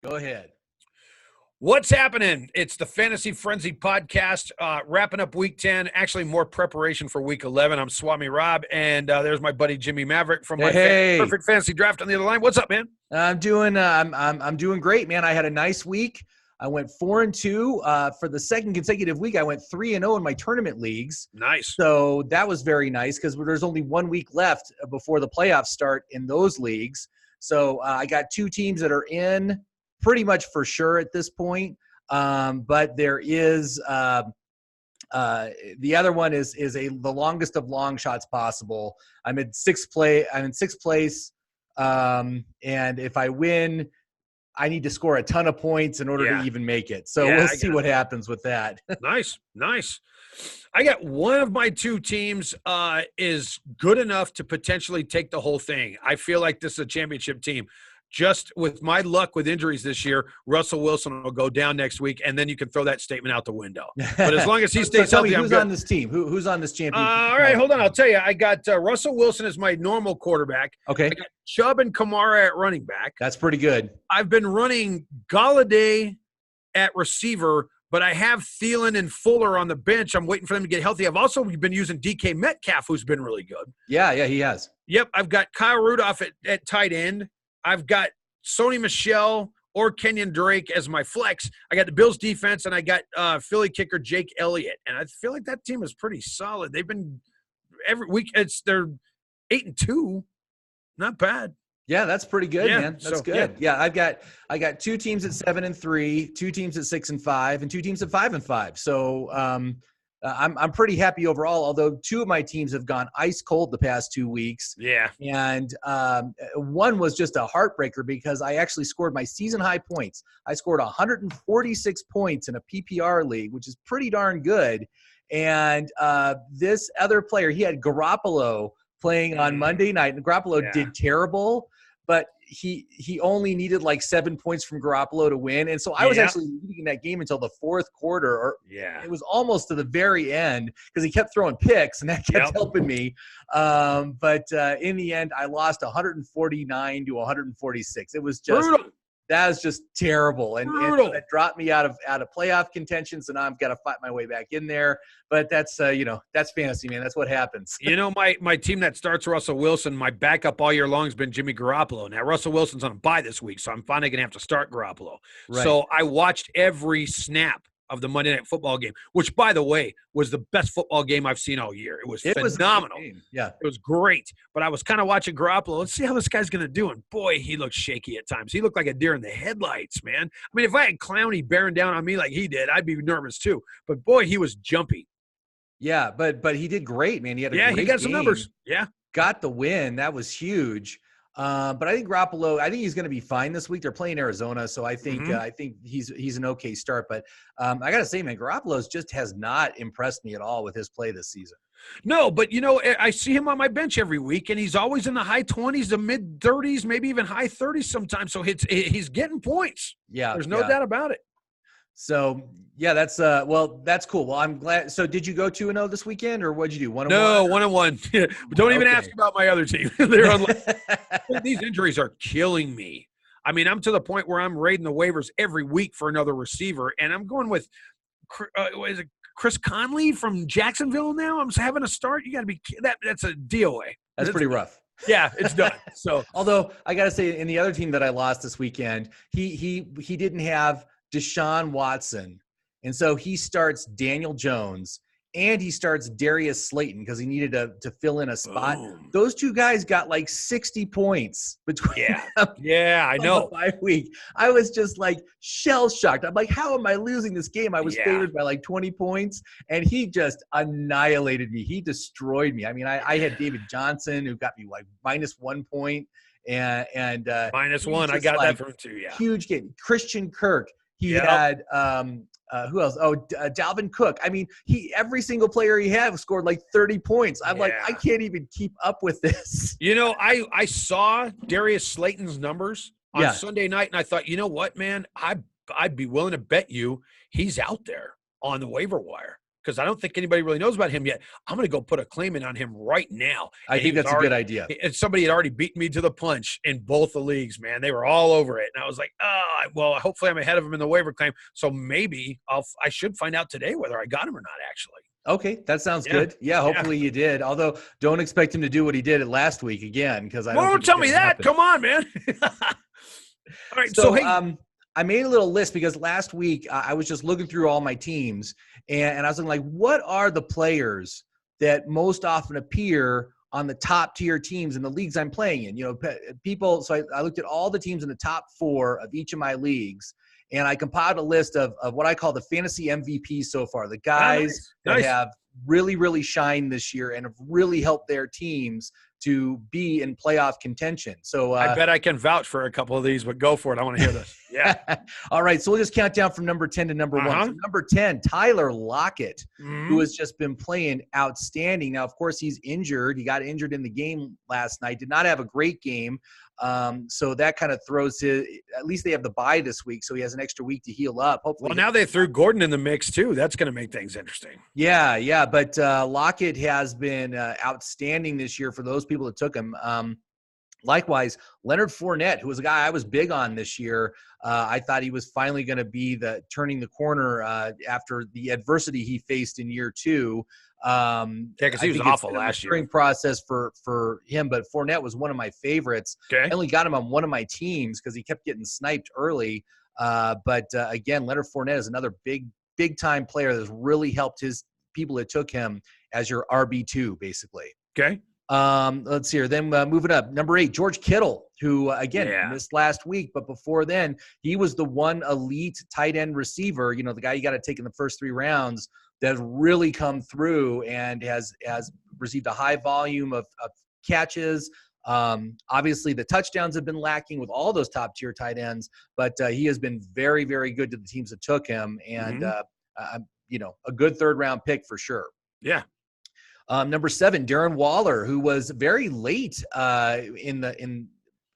Go ahead. What's happening? It's the Fantasy Frenzy podcast, wrapping up week 10, actually more preparation for week 11. I'm Swami Rob, and there's my buddy Jimmie Maverick from my Perfect Fantasy Draft on the other line. What's up, man? I'm doing great, man. I had a nice week. I went 4-2 for the second consecutive week. I went 3-0 in my tournament leagues. Nice. So that was very nice because there's only 1 week left before the playoffs start in those leagues. So I got 2 teams that are in pretty much for sure at this point. But there is the other one is the longest of long shots possible. I'm in sixth place. And if I win, I need to score a ton of points in order to even make it. So we'll see what happens with that. Nice. I got one of my 2 teams is good enough to potentially take the whole thing. I feel like this is a championship team. Just with my luck with injuries this year, Russell Wilson will go down next week, and then you can throw that statement out the window. But as long as he stays healthy, who's on this team? Who's on this championship? All right, hold on. I'll tell you. I got Russell Wilson as my normal quarterback. Okay. I got Chubb and Kamara at running back. That's pretty good. I've been running Galladay at receiver, but I have Thielen and Fuller on the bench. I'm waiting for them to get healthy. I've also been using DK Metcalf, who's been really good. Yeah, he has. Yep, I've got Kyle Rudolph at tight end. I've got Sony Michel or Kenyon Drake as my flex. I got the Bills defense, and I got Philly kicker Jake Elliott. And I feel like that team is pretty solid. They've been every week. They're 8-2, not bad. Yeah, that's pretty good, man. That's good. Yeah, I got 2 teams at 7-3, 2 teams at 6-5, and 2 teams at 5-5. So I'm pretty happy overall. Although 2 of my teams have gone ice cold the past 2 weeks. Yeah, and one was just a heartbreaker because I actually scored my season high points. I scored 146 points in a PPR league, which is pretty darn good. And this other player, he had Garoppolo playing on Monday night, and Garoppolo did terrible. But he only needed like 7 points from Garoppolo to win. And so I was actually leading that game until the 4th quarter. It was almost to the very end because he kept throwing picks, and that kept helping me. But in the end, I lost 149 to 146. It was just – that was just terrible. And that dropped me out of playoff contention. So now I've got to fight my way back in there. But that's, that's fantasy, man. That's what happens. My team that starts Russell Wilson, my backup all year long has been Jimmy Garoppolo. Now, Russell Wilson's on a bye this week, so I'm finally going to have to start Garoppolo. Right. So I watched every snap of the Monday Night Football game, which, by the way, was the best football game I've seen all year. It was phenomenal. Yeah. It was great. But I was kind of watching Garoppolo. Let's see how this guy's going to do. And, boy, he looked shaky at times. He looked like a deer in the headlights, man. I mean, if I had Clowney bearing down on me like he did, I'd be nervous too. But, boy, he was jumpy. Yeah, but he did great, man. He had a great he got game. some numbers. Yeah. Got the win. That was huge. But I think Garoppolo, I think he's going to be fine this week. They're playing Arizona, so I think he's an okay start. But I got to say, man, Garoppolo just has not impressed me at all with his play this season. No, but, I see him on my bench every week, and he's always in the high 20s, the mid-30s, maybe even high 30s sometimes. So he's getting points. Yeah. There's no doubt about it. So, yeah, that's that's cool. Well, I'm glad. So did you go 2-0 this weekend, or what'd you do? 1-1? No, 1-1. Don't even ask about my other team. They're these injuries are killing me. I mean, I'm to the point where I'm raiding the waivers every week for another receiver, and I'm going with Chris Conley from Jacksonville now. I'm having a start. You got to be that's a DOA. That's pretty rough. Yeah, it's done. So, although I got to say, in the other team that I lost this weekend, he didn't have Deshaun Watson. And so he starts Daniel Jones and he starts Darius Slayton because he needed to fill in a spot. Boom. Those 2 guys got like 60 points between them. Yeah, I know. 5 week. I was just like shell shocked. I'm like, how am I losing this game? I was favored by like 20 points and he just annihilated me. He destroyed me. I mean, I had David Johnson who got me like -1 point and -1. I got that from him too. Yeah. Huge game. Christian Kirk. He had who else? Dalvin Cook. I mean, every single player he had scored like 30 points. I'm like, I can't even keep up with this. I saw Darius Slayton's numbers on Sunday night, and I thought, you know what, man, I'd be willing to bet you he's out there on the waiver wire. because I don't think anybody really knows about him yet. I'm going to go put a claim in on him right now. I think that's a good idea. And somebody had already beaten me to the punch in both the leagues, man. They were all over it. And I was like, oh, well, hopefully I'm ahead of him in the waiver claim. So maybe I should find out today whether I got him or not, actually. Okay, that sounds good. Yeah, hopefully you did. Although, don't expect him to do what he did last week again, because I don't tell me that. Happen. Come on, man. All right, so hey, I made a little list because last week I was just looking through all my teams, and I was looking like, what are the players that most often appear on the top tier teams in the leagues I'm playing in? People. So I looked at all the teams in the top 4 of each of my leagues. And I compiled a list of what I call the fantasy MVPs so far, the guys that have really, really shined this year and have really helped their teams to be in playoff contention. So I bet I can vouch for a couple of these, but go for it. I want to hear this. Yeah. All right. So we'll just count down from number 10 to number 1. So number 10, Tyler Lockett, who has just been playing outstanding. Now, of course, he's injured. He got injured in the game last night, did not have a great game. So that kind of throws at least they have the bye this week, so he has an extra week to heal up. Hopefully. Well, now they threw Gordon in the mix too. That's going to make things interesting. Yeah. But Lockett has been outstanding this year for those people that took him. Likewise, Leonard Fournette, who was a guy I was big on this year. I thought he was finally going to be turning the corner after the adversity he faced in year 2. Because he was awful last year. Process for him, but Fournette was one of my favorites. Okay. I only got him on one of my teams because he kept getting sniped early. But again, Leonard Fournette is another big time player that's really helped his people that took him as your RB2, basically. Okay. Let's see here. Then moving up, number 8, George Kittle, who again missed last week, but before then he was the one elite tight end receiver. The guy you got to take in the first 3 rounds that has really come through and has received a high volume of catches. Obviously, the touchdowns have been lacking with all those top tier tight ends, but he has been very, very good to the teams that took him, and a good 3rd round pick for sure. Yeah. Number 7, Darren Waller, who was very late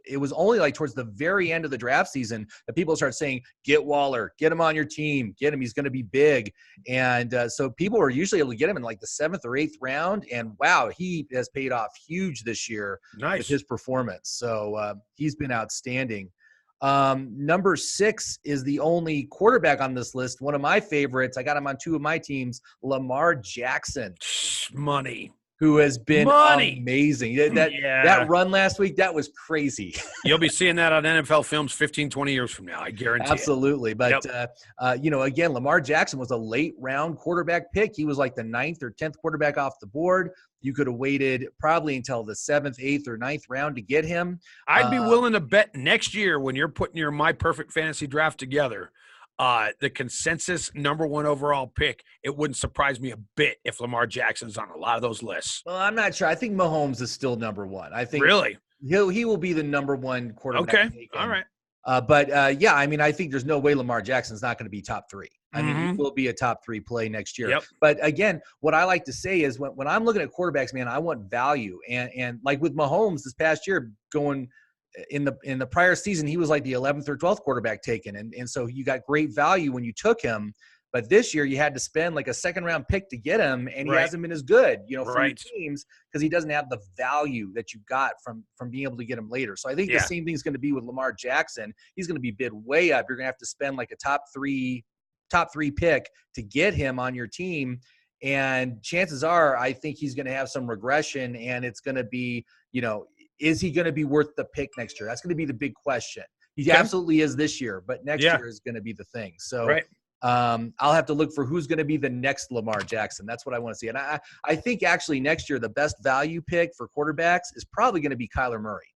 it was only like towards the very end of the draft season that people started saying, get Waller, get him on your team, get him, he's going to be big. And so people were usually able to get him in like the 7th or 8th round. And wow, he has paid off huge this year with his performance. So he's been outstanding. Number 6 is the only quarterback on this list. One of my favorites. I got him on 2 of my teams, Lamar Jackson. Money. Who has been amazing. That run last week, that was crazy. You'll be seeing that on NFL films 15, 20 years from now, I guarantee Absolutely. It. But, again, Lamar Jackson was a late-round quarterback pick. He was like the 9th or 10th quarterback off the board. You could have waited probably until the 7th, 8th, or 9th round to get him. I'd be willing to bet next year when you're putting your My Perfect Fantasy draft together, the consensus number 1 overall pick, it wouldn't surprise me a bit if Lamar Jackson's on a lot of those lists. Well, I'm not sure. I think Mahomes is still number 1. I think really he will be the number 1 quarterback. Okay, all right. I think there's no way Lamar Jackson's not going to be top 3. I mean, he will be a top 3 play next year. Yep. But again, what I like to say is when I'm looking at quarterbacks, man, I want value. And like with Mahomes this past year going – in the prior season, he was like the 11th or 12th quarterback taken. And so you got great value when you took him. But this year you had to spend like a 2nd round pick to get him. And he hasn't been as good, for your teams because he doesn't have the value that you got from being able to get him later. So I think the same thing is going to be with Lamar Jackson. He's going to be bid way up. You're going to have to spend like a top three pick to get him on your team. And chances are, I think he's going to have some regression and it's going to be, is he going to be worth the pick next year? That's going to be the big question. He absolutely is this year, but next year is going to be the thing. So I'll have to look for who's going to be the next Lamar Jackson. That's what I want to see. And I think actually next year, the best value pick for quarterbacks is probably going to be Kyler Murray.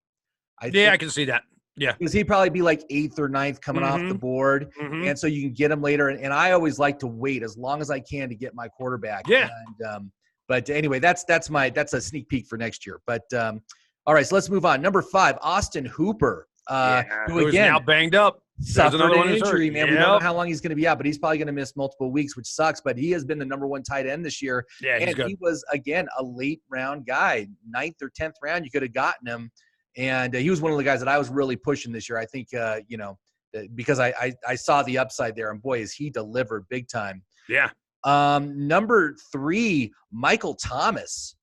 I can see that. Yeah. Because he'd probably be like 8th or 9th coming off the board. And so you can get him later. And I always like to wait as long as I can to get my quarterback. Yeah. And, but anyway, that's a sneak peek for next year. But all right, so let's move on. Number 5, Austin Hooper. Who again now banged up. Suffered an injury, man. We don't know how long he's going to be out, but he's probably going to miss multiple weeks, which sucks. But he has been the number 1 tight end this year. Yeah, and he was, again, a late round guy. 9th or 10th round, you could have gotten him. And he was one of the guys that I was really pushing this year. I think, because I saw the upside there. And, boy, has he delivered big time. Yeah. Number 3, Michael Thomas.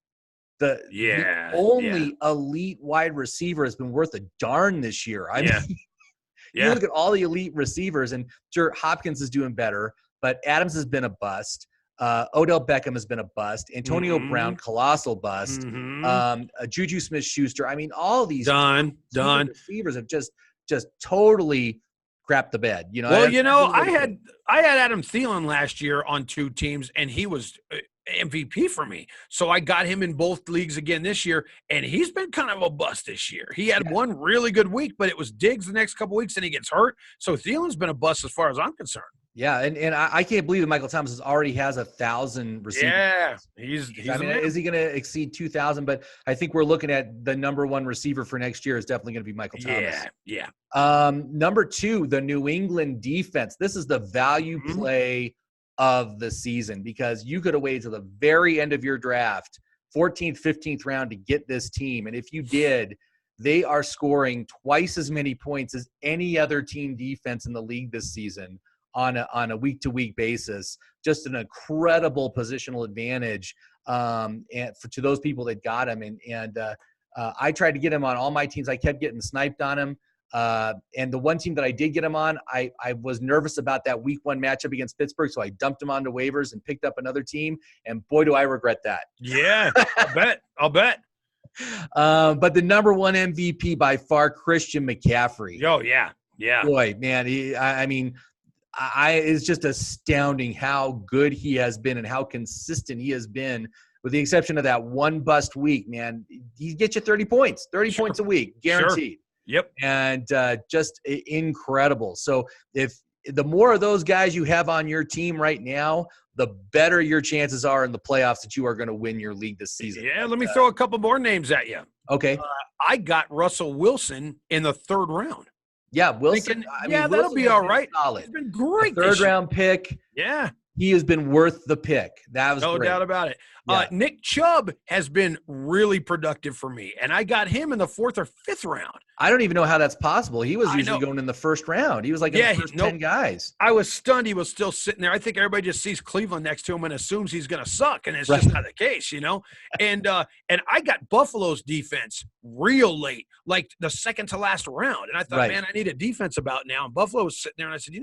The only elite wide receiver has been worth a darn this year. I mean, you look at all the elite receivers, and sure, Hopkins is doing better, but Adams has been a bust. Odell Beckham has been a bust. Antonio Brown, colossal bust. Juju Smith-Schuster. I mean, all these done receivers have just totally crapped the bed. You know. Well, I had Adam Thielen last year on 2 teams, and he was MVP for me. So I got him in both leagues again this year, and he's been kind of a bust this year. He had one really good week, but it was Diggs the next couple weeks, and he gets hurt. So Thielen's been a bust as far as I'm concerned. Yeah, and I can't believe that Michael Thomas already has 1,000 receivers. Yeah, he's I mean, is he going to exceed 2,000? But I think we're looking at the number 1 receiver for next year is definitely going to be Michael Thomas. Yeah. Number 2, the New England defense. This is the value play of the season, because you could have waited to the very end of your draft, 14th, 15th round, to get this team. And if you did, they are scoring twice as many points as any other team defense in the league this season on a week-to-week basis. Just an incredible positional advantage and to those people that got him. And I tried to get him on all my teams. I kept getting sniped on him. And the one team that I did get him on, I was nervous about that week 1 matchup against Pittsburgh, so I dumped him onto waivers and picked up another team. And boy, do I regret that. Yeah, I'll bet. But the number 1 MVP by far, Christian McCaffrey. Oh, yeah. Boy, man, it's just astounding how good he has been and how consistent he has been. With the exception of that one bust week, man, he gets you 30 points, 30 points a week, guaranteed. Sure. Yep. And just incredible. So if the more of those guys you have on your team right now, the better your chances are in the playoffs that you are going to win your league this season. Yeah, let me throw a couple more names at you. Okay. I got Russell Wilson in the 3rd round. Yeah, Wilson. That'll be all right. Solid. He's been great. 3rd round pick. Yeah. He has been worth the pick. That was no great. doubt about it. Yeah. Nick Chubb has been really productive for me, and I got him in the 4th or 5th round. I don't even know how that's possible. He was usually going in the 1st round. He was like in the first 10 guys. I was stunned he was still sitting there. I think everybody just sees Cleveland next to him and assumes he's going to suck, and it's just not the case, you know. And I got Buffalo's defense real late, like the 2nd to last round, and I thought, man, I need a defense about now. And Buffalo was sitting there, and I said,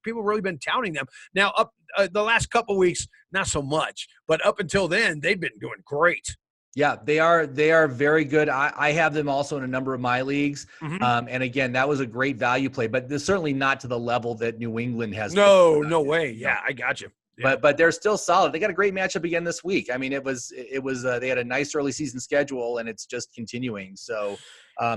people really been touting them. Now up the last couple weeks, not so much, but up until then, they've been doing great. Yeah, they are very good. I have them also in a number of my leagues. And again, that was a great value play, but they're certainly not to the level that New England has. No way. Yeah, I got you. Yeah. But they're still solid. They got a great matchup again this week. I mean, it was they had a nice early season schedule, and it's just continuing. So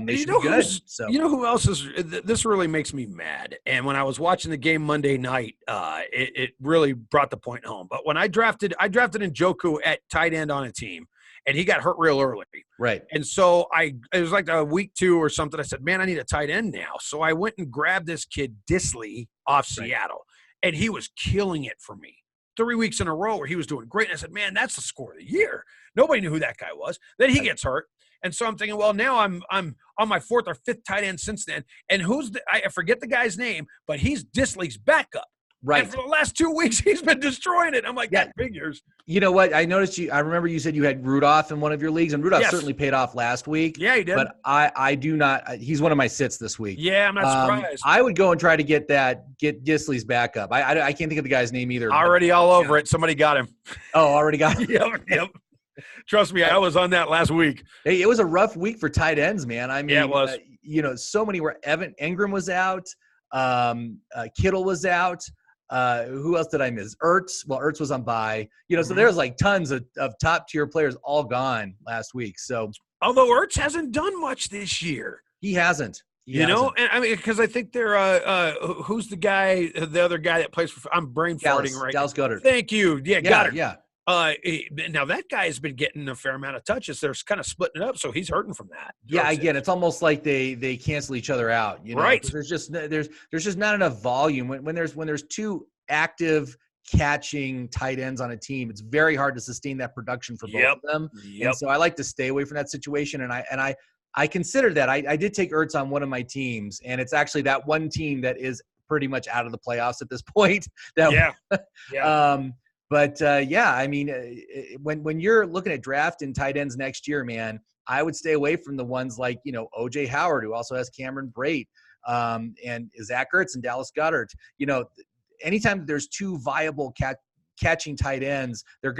they should be good. So you know who else is? This really makes me mad. And when I was watching the game Monday night, it really brought the point home. But when I drafted Njoku at tight end on a team, and he got hurt real early. Right. And so it was like a week 2 or something. I said, man, I need a tight end now. So I went and grabbed this kid Disley off Seattle, and he was killing it for me. 3 weeks in a row where he was doing great. And I said, man, that's the score of the year. Nobody knew who that guy was. Then he gets hurt. And so I'm thinking, well, now I'm on my 4th or 5th tight end since then. And I forget the guy's name, but he's Disley's backup. Right. And for the last 2 weeks, he's been destroying it. I'm like, that figures. You know what? I noticed I remember you said you had Rudolph in one of your leagues, and Rudolph certainly paid off last week. Yeah, he did. But I do not. He's one of my sits this week. Yeah, I'm not surprised. I would go and try to get Disley's backup. I can't think of the guy's name either. Already all over it. Somebody got him. Oh, already got him. Yep. Trust me, I was on that last week. Hey, it was a rough week for tight ends, man. I mean, it was. So many were. Evan Engram was out. Kittle was out. Who else did I miss? Ertz. Well, Ertz was on bye. So there's like tons of top tier players all gone last week. So although Ertz hasn't done much this year, he hasn't. And I mean, because I think they're who's the other guy that plays for? I'm brain farting right now. Dallas Goedert. Thank you. Yeah, Goedert. Yeah. Now that guy has been getting a fair amount of touches. They're kind of splitting it up, so he's hurting from that. Yeah, again, it's almost like they cancel each other out. Right? There's just not enough volume when there's 2 active catching tight ends on a team. It's very hard to sustain that production for both of them. And so I like to stay away from that situation. And I consider that I did take Ertz on one of my teams, and it's actually that one team that is pretty much out of the playoffs at this point. Yeah. I mean, when you're looking at drafting tight ends next year, man, I would stay away from the ones like, O.J. Howard, who also has Cameron Brate, and Zach Ertz and Dallas Goedert. Anytime there's two viable catching tight ends, they're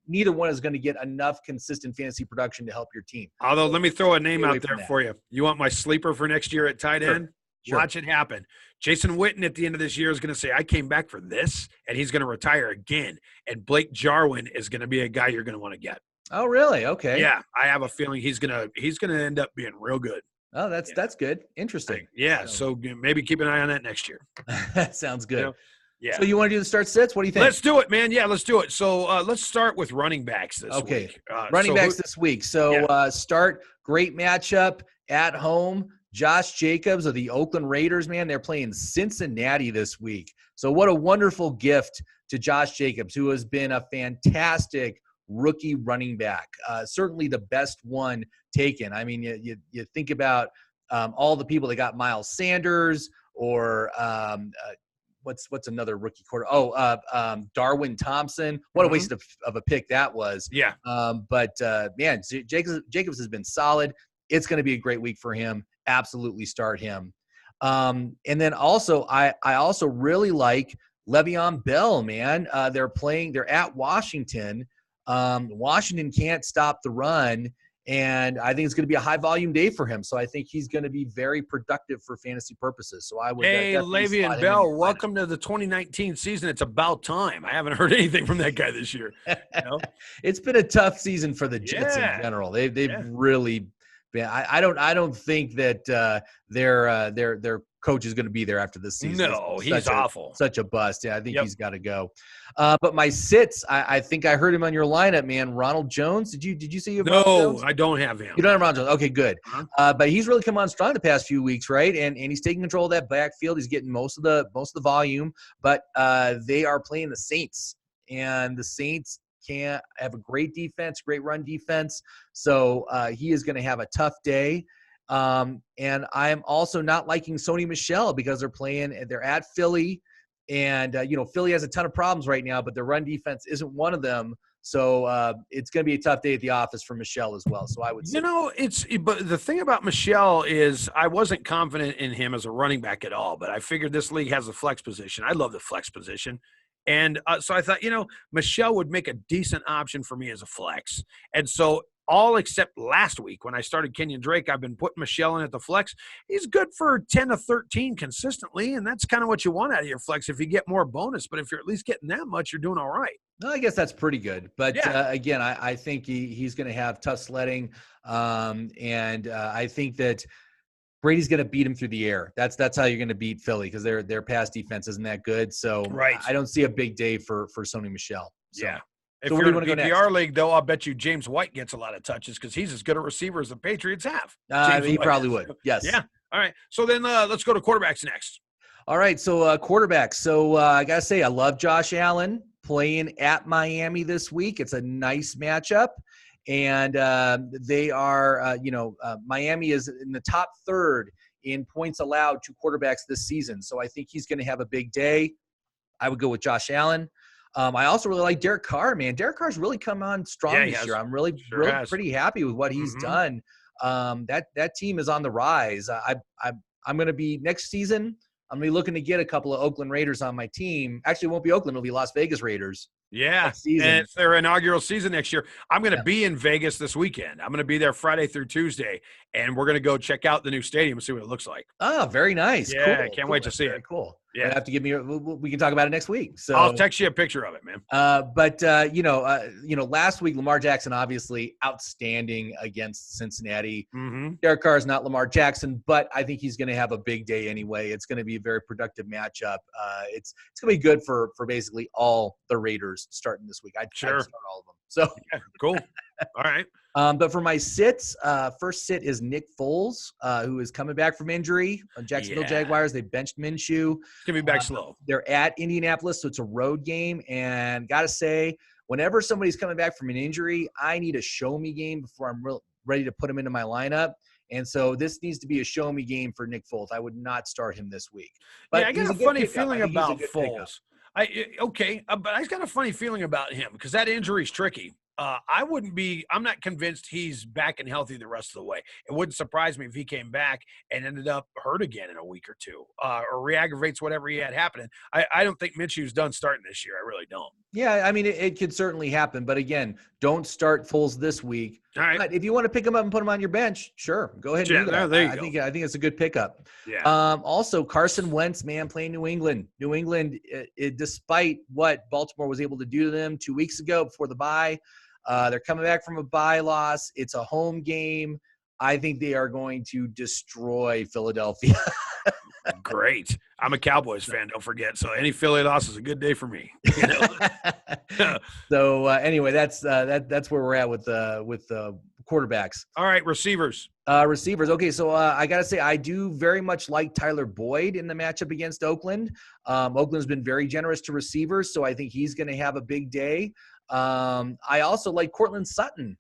neither one is going to get enough consistent fantasy production to help your team. Although, let me throw a name out there for you. You want my sleeper for next year at tight end? Sure. Watch it happen. Jason Witten at the end of this year is going to say, I came back for this, and he's going to retire again. And Blake Jarwin is going to be a guy you're going to want to get. Oh, really? Okay. Yeah, I have a feeling he's gonna end up being real good. Oh, that's good. Interesting. Yeah, so maybe keep an eye on that next year. That sounds good. Yeah. So you want to do the start sits? What do you think? Let's do it, man. Yeah, let's do it. So let's start with running backs this week. Running backs this week. So start, great matchup at home. Josh Jacobs of the Oakland Raiders, man, they're playing Cincinnati this week. So what a wonderful gift to Josh Jacobs, who has been a fantastic rookie running back, certainly the best one taken. I mean, you think about all the people that got Miles Sanders or what's another rookie quarter? Darwin Thompson. What a waste of a pick that was. Yeah. Man, Jacobs has been solid. It's going to be a great week for him. Absolutely start him. And then also, I also really like Le'Veon Bell, man. They're at Washington. Washington can't stop the run, and I think it's going to be a high volume day for him. So I think he's going to be very productive for fantasy purposes. So I would. Hey, Le'Veon Bell, welcome to the 2019 season. It's about time. I haven't heard anything from that guy this year. It's been a tough season for the Jets in general. They've really been. I don't think that their coach is going to be there after this season. No, he's awful. Such a bust. Yeah, I think he's got to go. But my sits, I think I heard him on your lineup, man. Ronald Jones. Did you say you have Ronald Jones? No, I don't have him. You don't have Ronald Jones. Okay, good. But he's really come on strong the past few weeks, right? And he's taking control of that backfield. He's getting most of the volume. But they are playing the Saints, and the Saints can't have a great defense, great run defense. So he is going to have a tough day. And I'm also not liking Sony Michel because they're at Philly, and Philly has a ton of problems right now, but their run defense isn't one of them. So it's going to be a tough day at the office for Michel as well. So I would say, but the thing about Michel is I wasn't confident in him as a running back at all, but I figured this league has a flex position. I love the flex position. And so I thought, Michel would make a decent option for me as a flex. And so all except last week when I started Kenyon Drake, I've been putting Michel in at the flex. He's good for 10 to 13 consistently, and that's kind of what you want out of your flex if you get more bonus. But if you're at least getting that much, you're doing all right. No, I guess that's pretty good. But again, I think he's going to have tough sledding, and I think that Brady's going to beat him through the air. That's how you're going to beat Philly because their pass defense isn't that good. So I don't see a big day for Sony Michel. So. Yeah. If you're in a PPR league, though, I'll bet you James White gets a lot of touches because he's as good a receiver as the Patriots have. He probably would. Yes. Yeah. All right. So then let's go to quarterbacks next. All right. So quarterbacks. So I got to say, I love Josh Allen playing at Miami this week. It's a nice matchup. And they are, Miami is in the top third in points allowed to quarterbacks this season. So I think he's going to have a big day. I would go with Josh Allen. I also really like Derek Carr, man. Derek Carr's really come on strong this year. I'm really pretty happy with what he's done. That team is on the rise. I'm going to be next season. I'm going to be looking to get a couple of Oakland Raiders on my team. Actually, it won't be Oakland. It'll be Las Vegas Raiders. Yeah, and it's their inaugural season next year. I'm going to be in Vegas this weekend. I'm going to be there Friday through Tuesday, and we're going to go check out the new stadium and see what it looks like. Oh, very nice. Yeah, cool. Can't wait to see it. Cool. Yeah, have to give me. We can talk about it next week. So I'll text you a picture of it, man. Last week Lamar Jackson obviously outstanding against Cincinnati. Mm-hmm. Derek Carr is not Lamar Jackson, but I think he's going to have a big day anyway. It's going to be a very productive matchup. It's going to be good for basically all the Raiders starting this week. I'd start all of them. So cool. All right. But for my sits, first sit is Nick Foles, who is coming back from injury. Jacksonville Jaguars, they benched Minshew. It's going to be back slow. They're at Indianapolis, so it's a road game. And got to say, whenever somebody's coming back from an injury, I need a show-me game before I'm ready to put them into my lineup. And so this needs to be a show me game for Nick Foles. I would not start him this week. But Yeah, I got a funny feeling about Foles. But I got a funny feeling about him because that injury's tricky. I'm not convinced he's back and healthy the rest of the way. It wouldn't surprise me if he came back and ended up hurt again in a week or two, or re-aggravates whatever he had happening. I don't think Minshew's done starting this year. I really don't. Yeah, I mean, it could certainly happen. But again, don't start Foles this week. All right. But if you want to pick him up and put him on your bench, sure, go ahead and do that. There you go. I think it's a good pickup. Yeah. Also, Carson Wentz, man, playing New England. New England, despite what Baltimore was able to do to them 2 weeks ago before the bye, they're coming back from a bye loss. It's a home game. I think they are going to destroy Philadelphia. Great. I'm a Cowboys fan, don't forget. So any Philly loss is a good day for me. So anyway, that's where we're at with quarterbacks. All right, receivers. Receivers. Okay, so I got to say I do very much like Tyler Boyd in the matchup against Oakland. Oakland's been very generous to receivers, so I think he's going to have a big day. I also like Cortland Sutton,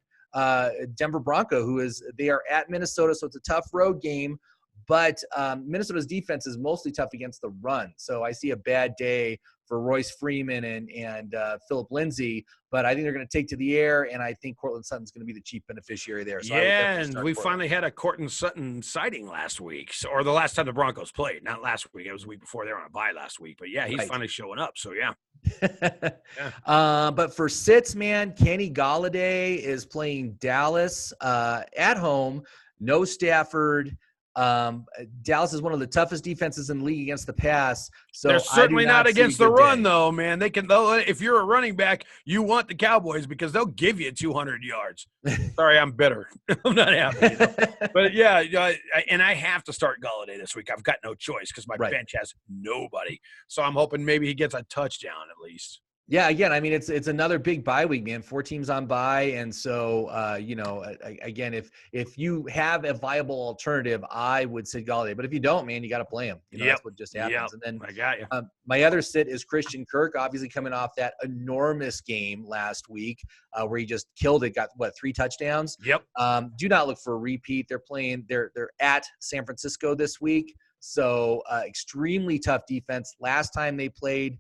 Denver Bronco, they are at Minnesota, so it's a tough road game. But Minnesota's defense is mostly tough against the run. So I see a bad day for Royce Freeman and Phillip Lindsay. But I think they're going to take to the air, and I think Cortland Sutton's going to be the chief beneficiary there. So yeah, and we finally had a Cortland Sutton sighting last week, or the last time the Broncos played. Not last week. It was the week before. They were on a bye last week. But, yeah, he's finally showing up. So, yeah. But for sits, man, Kenny Golladay is playing Dallas at home. No Stafford. Dallas is one of the toughest defenses in the league against the pass. So they're certainly not against the run, though, man. If you're a running back, you want the Cowboys because they'll give you 200 yards. Sorry, I'm bitter. I'm not happy. But yeah, and I have to start Golladay this week. I've got no choice because my bench has nobody. So I'm hoping maybe he gets a touchdown at least. Yeah, again, I mean, it's another big bye week, man. 4 teams on bye, and so again, if you have a viable alternative, I would sit Golladay. But if you don't, man, you got to play him. That's what just happens. And then I got you. My other sit is Christian Kirk, obviously coming off that enormous game last week where he just killed it. Got 3 touchdowns. Yep. Do not look for a repeat. They're playing. They're at San Francisco this week, so extremely tough defense. Last time they played.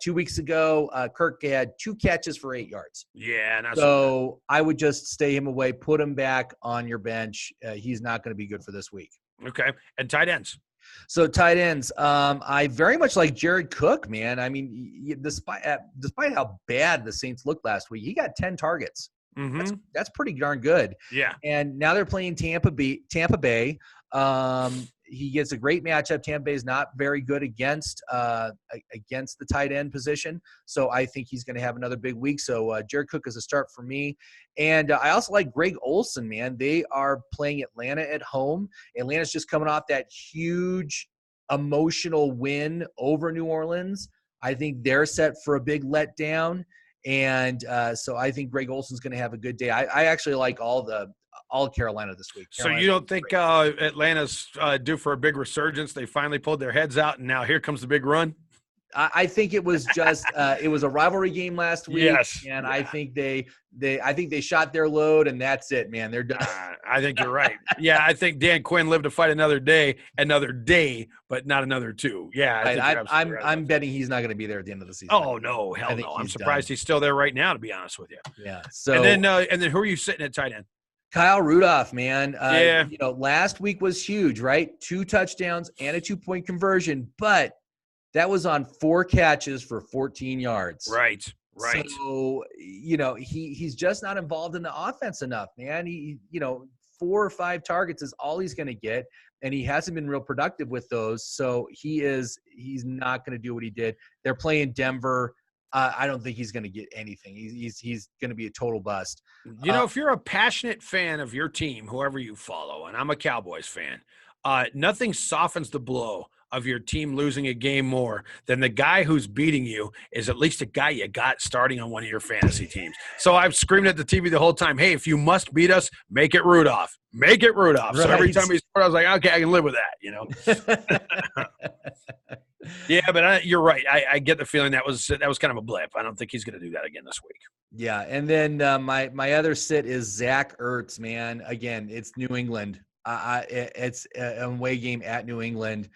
2 weeks ago, Kirk had 2 catches for 8 yards. Yeah. So I would just stay him away, put him back on your bench. He's not going to be good for this week. Okay. And tight ends. So tight ends, I very much like Jared Cook, man. I mean, despite how bad the Saints looked last week, he got 10 targets. Mm-hmm. That's pretty darn good. Yeah. And now they're playing Tampa Bay. He gets a great matchup. Tampa Bay is not very good against the tight end position, so I think he's going to have another big week. So Jared Cook is a start for me, and I also like Greg Olsen. Man, they are playing Atlanta at home. Atlanta's just coming off that huge emotional win over New Orleans. I think they're set for a big letdown, and so I think Greg Olsen's going to have a good day. I actually like all Carolina this week. So you don't think Atlanta's due for a big resurgence? They finally pulled their heads out, and now here comes the big run? I think it was just it was a rivalry game last week. Yes. And I think they shot their load, and that's it, man. They're done. I think you're right. Yeah, I think Dan Quinn lived to fight another day, but not another 2. Yeah, right. I'm betting he's not going to be there at the end of the season. Oh no, hell no! I'm surprised he's still there right now, to be honest with you. Yeah. So and then who are you sitting at tight end? Kyle Rudolph, man. Last week was huge, right? 2 touchdowns and a 2-point conversion, but that was on 4 catches for 14 yards. Right. So, he's just not involved in the offense enough, man. 4 or 5 targets is all he's going to get, and he hasn't been real productive with those. So he's not going to do what he did. They're playing Denver. I don't think he's going to get anything. He's going to be a total bust. If you're a passionate fan of your team, whoever you follow, and I'm a Cowboys fan, nothing softens the blow of your team losing a game more than the guy who's beating you is at least a guy you got starting on one of your fantasy teams. So I've screamed at the TV the whole time, hey, if you must beat us, make it Rudolph. Make it Rudolph. Right. So every time he scored, I was like, okay, I can live with that, Yeah, but you're right. I get the feeling that was kind of a blip. I don't think he's going to do that again this week. Yeah, and then my other sit is Zach Ertz, man. Again, it's New England. It's an away game at New England.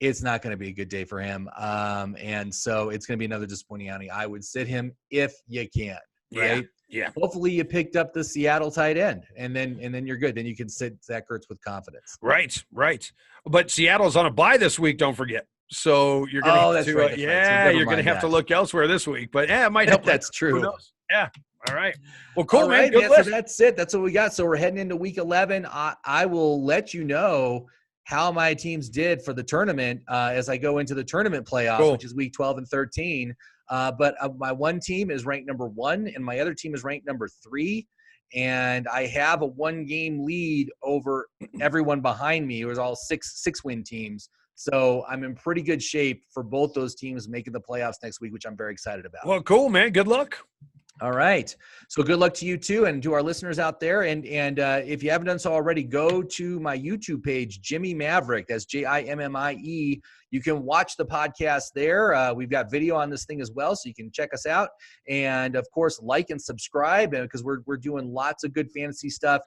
It's not going to be a good day for him. And so it's going to be another disappointing outing. I would sit him if you can, right? Yeah. Hopefully you picked up the Seattle tight end, and then you're good. Then you can sit Zach Ertz with confidence. Right. But Seattle's on a bye this week, don't forget. So you're going to have to, right. So you're going to have to look elsewhere this week. But it might help. That's true. Who knows? Yeah. All right. Well, cool, man. Good list. So that's it. That's what we got. So we're heading into week 11. I will let you know how my teams did for the tournament as I go into the tournament playoffs, which is week 12 and 13. But my one team is ranked number 1, and my other team is ranked number 3. And I have a 1-game lead over everyone behind me. It was all six-win teams. So I'm in pretty good shape for both those teams making the playoffs next week, which I'm very excited about. Well, cool, man. Good luck. All right. So good luck to you too, and to our listeners out there. And if you haven't done so already, go to my YouTube page, Jimmie Maverick. That's Jimmie. You can watch the podcast there. We've got video on this thing as well, so you can check us out. And of course, like and subscribe, because we're doing lots of good fantasy stuff.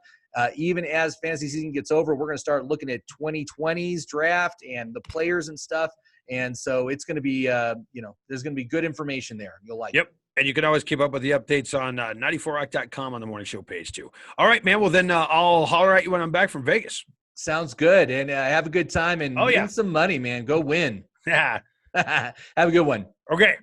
Even as fantasy season gets over, we're going to start looking at 2020's draft and the players and stuff. And so it's going to be, there's going to be good information there. You'll like it. And you can always keep up with the updates on 94rock.com on the morning show page too. All right, man. Well, then I'll holler at you when I'm back from Vegas. Sounds good. And have a good time and win some money, man. Go win. Yeah. Have a good one. Okay.